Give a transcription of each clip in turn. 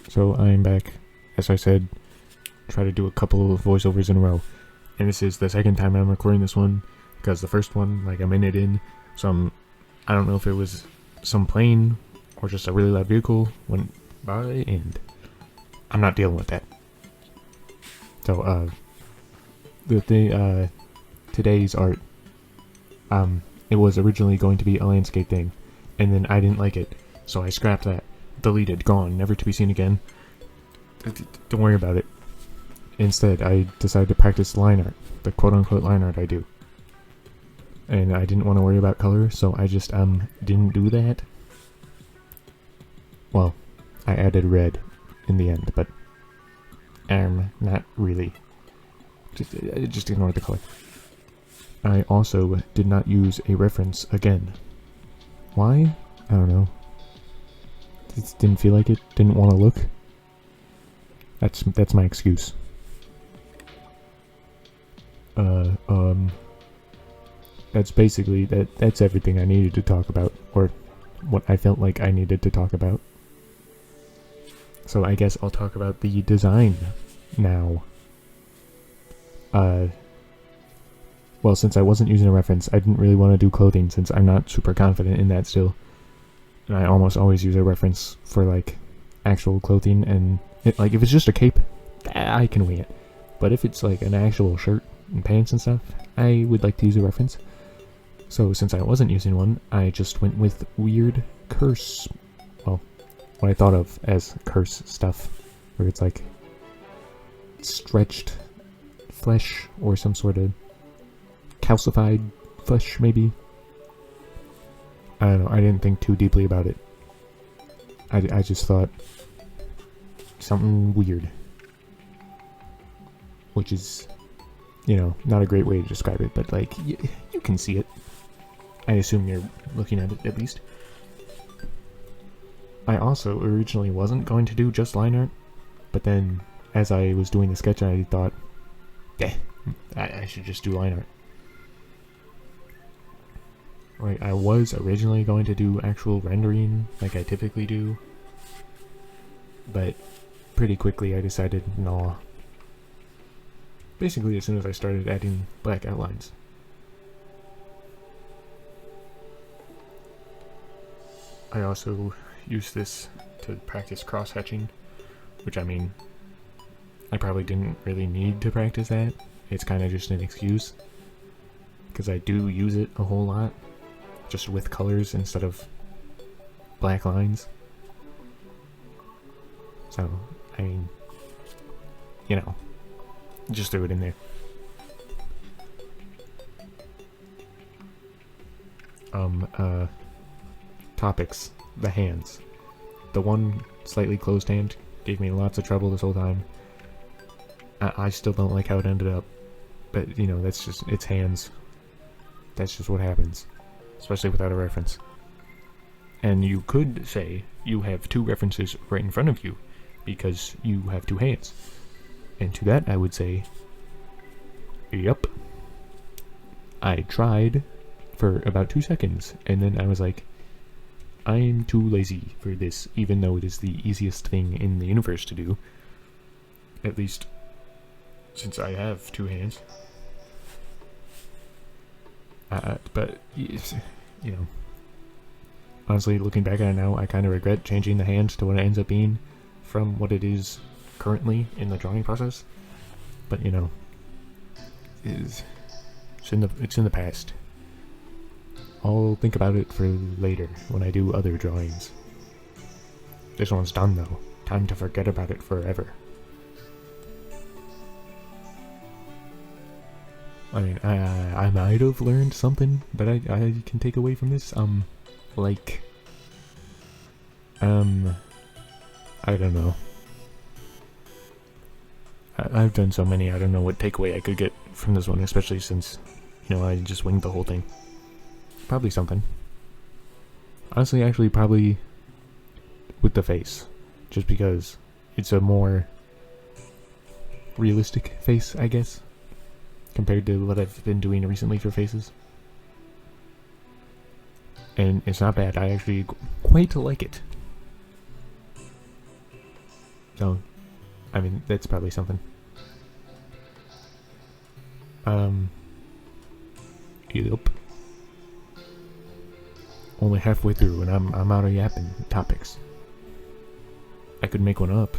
So I'm back, as I said, try to do a couple of voiceovers in a row. And this is the second time I'm recording this one, because the first one, like a minute in, I don't know if it was some plane or just a really loud vehicle went by, and I'm not dealing with that. So, today's art, it was originally going to be a landscape thing, and then I didn't like it, so I scrapped that. Deleted, gone, never to be seen again. Don't worry about it. Instead, I decided to practice line art, the quote-unquote line art I do. And I didn't want to worry about color, so I just, didn't do that. Well, I added red in the end, but, not really. Just ignore the color. I also did not use a reference again. Why? I don't know. Just didn't feel like it, didn't want to look. That's my excuse. That's basically, that's everything I needed to talk about, or what I felt like I needed to talk about. So I guess I'll talk about the design now. Well, since I wasn't using a reference, I didn't really want to do clothing since I'm not super confident in that still. And I almost always use a reference for, like, actual clothing, and, like, if it's just a cape, I can wing it. But if it's, like, an actual shirt and pants and stuff, I would like to use a reference. So, since I wasn't using one, I just went with weird curse, well, what I thought of as curse stuff, where it's, like, stretched flesh, or some sort of calcified flesh, maybe? I don't know, I didn't think too deeply about it. I just thought something weird. Which is, you know, not a great way to describe it, but like, you can see it. I assume you're looking at it at least. I also originally wasn't going to do just line art, but then as I was doing the sketch I thought, I should just do line art. Like, I was originally going to do actual rendering, like I typically do, but pretty quickly I decided, nah. Basically, as soon as I started adding black outlines. I also use this to practice cross-hatching, which, I mean, I probably didn't really need to practice that. It's kind of just an excuse, because I do use it a whole lot. Just with colors instead of black lines. So, I mean, you know, just threw it in there. Topics. The hands. The one slightly closed hand gave me lots of trouble this whole time. I still don't like how it ended up. But, you know, that's just, it's hands. That's just what happens. Especially without a reference. And you could say you have two references right in front of you because you have two hands. And to that I would say, yup. I tried for about 2 seconds and then I was like, I'm too lazy for this, even though it is the easiest thing in the universe to do. At least since I have two hands. But, you know, honestly, looking back at it now, I kind of regret changing the hand to what it ends up being from what it is currently in the drawing process. But, you know, it's in the past. I'll think about it for later when I do other drawings. This one's done, though. Time to forget about it forever. I mean, I might have learned something that I can take away from this. Like, I don't know. I've done so many, I don't know what takeaway I could get from this one, especially since, you know, I just winged the whole thing. Probably something. Honestly, actually, probably with the face. Just because it's a more realistic face, I guess, compared to what I've been doing recently for faces. And it's not bad, I actually quite like it. No, I mean, that's probably something. Yep. Only halfway through and I'm out of yapping topics. I could make one up.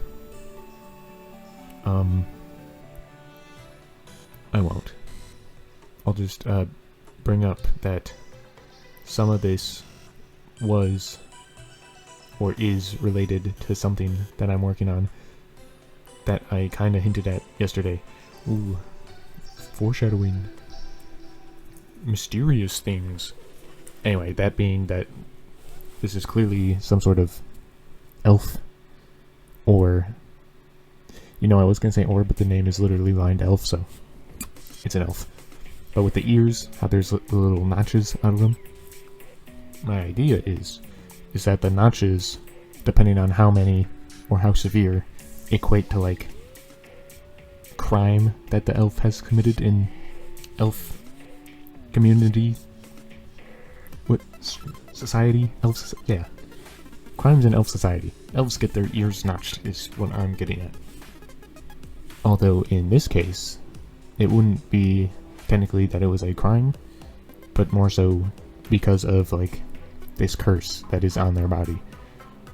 I won't. I'll just bring up that some of this was or is related to something that I'm working on that I kind of hinted at yesterday. Ooh, foreshadowing. Mysterious things. Anyway, that being that this is clearly some sort of elf, or, you know, I was gonna say or, but the name is literally lined elf, so it's an elf. But with the ears, how there's little notches out of them, my idea is that the notches, depending on how many or how severe, equate to like crime that the elf has committed in elf community. What society? Elf? Yeah, crimes in elf society. Elves get their ears notched is what I'm getting at. Although in this case, it wouldn't be technically that it was a crime, but more so because of like this curse that is on their body.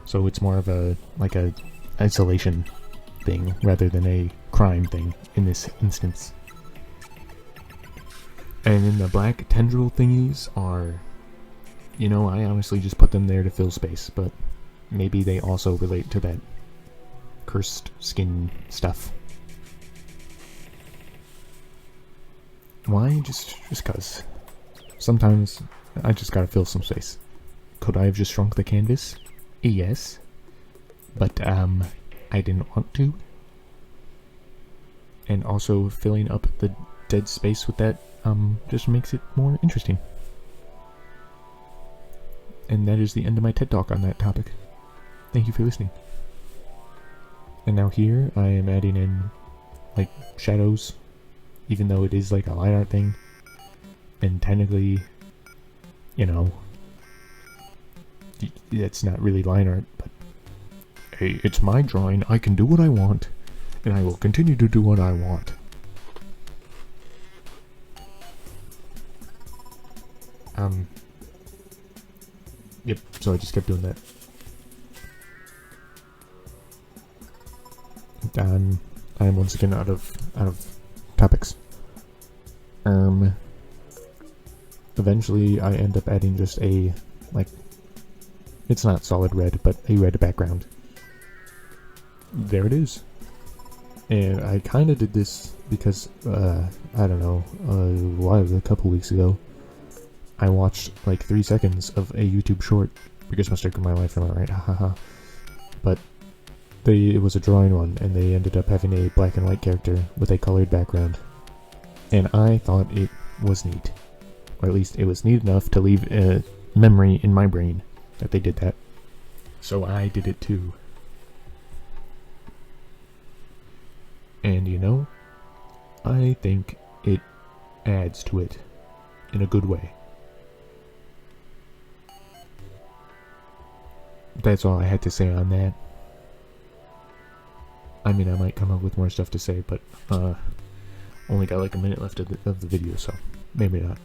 So it's more of a like a isolation thing rather than a crime thing in this instance. And then the black tendril thingies are, you know, I honestly just put them there to fill space, but maybe they also relate to that cursed skin stuff. Why? Just cause. Sometimes I just gotta fill some space. Could I have just shrunk the canvas? Yes. But, I didn't want to. And also filling up the dead space with that, just makes it more interesting. And that is the end of my TED Talk on that topic. Thank you for listening. And now here, I am adding in, like, shadows, even though it is like a line art thing. And technically, you know, it's not really line art, but hey, it's my drawing, I can do what I want, and I will continue to do what I want. Yep, so I just kept doing that. And I'm once again out of topics. Eventually I end up adding just a, like, it's not solid red, but a red background. There it is. And I kind of did this because, I don't know, a couple weeks ago, I watched like 3 seconds of a YouTube short, biggest mistake of my life, am I right? Hahaha. But it was a drawing one, and they ended up having a black and white character with a colored background. And I thought it was neat. Or at least it was neat enough to leave a memory in my brain that they did that. So I did it too. And you know, I think it adds to it in a good way. That's all I had to say on that. I mean, I might come up with more stuff to say, but only got like a minute left of the video, so maybe not.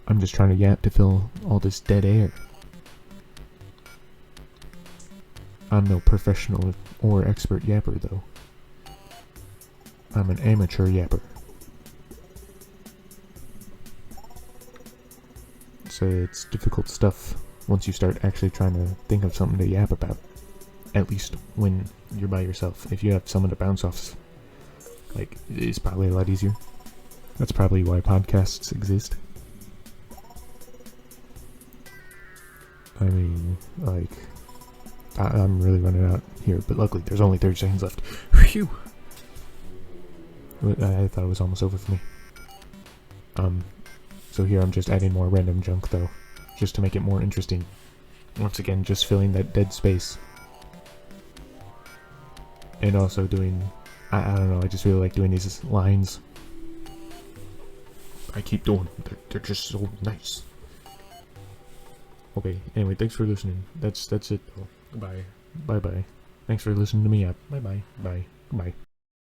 I'm just trying to yap to fill all this dead air. I'm no professional or expert yapper, though. I'm an amateur yapper. So it's difficult stuff once you start actually trying to think of something to yap about. At least when you're by yourself. If you have someone to bounce off, like, it's probably a lot easier. That's probably why podcasts exist. I mean, like, I'm really running out here, but luckily there's only 30 seconds left. Phew! I thought it was almost over for me. So here I'm just adding more random junk, though, just to make it more interesting. Once again, just filling that dead space. And also doing, I don't know, I just really like doing these lines. I keep doing them, they're just so nice. Okay, anyway, thanks for listening. That's it, though. Bye. Bye bye. Thanks for listening to me. Bye bye. Bye. Bye.